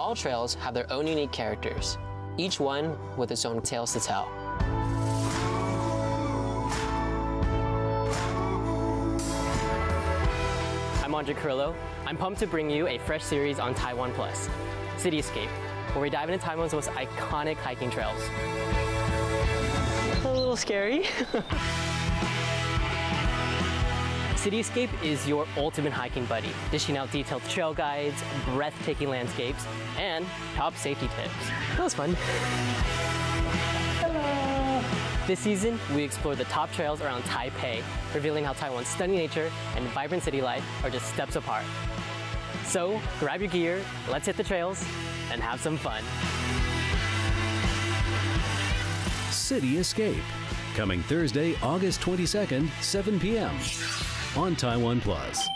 All trails have their own unique characters, each one with its own tales to tell. I'm Andre Carrillo. I'm pumped to bring you a fresh series on Taiwan Plus, 𝗘𝗀𝗰𝗽𝗏, where we dive into Taiwan's most iconic hiking trails. A little scary. 𝗘𝗀𝗰𝗽𝗏 is your ultimate hiking buddy, dishing out detailed trail guides, breathtaking landscapes, and top safety tips. That was fun. Hello. This season, we explore the top trails around Taipei, revealing how Taiwan's stunning nature and vibrant city life are just steps apart. So, grab your gear, let's hit the trails, and have some fun. 𝗘𝗀𝗰𝗽𝗏, coming Thursday, August 22nd, 7 p.m. on Taiwan Plus.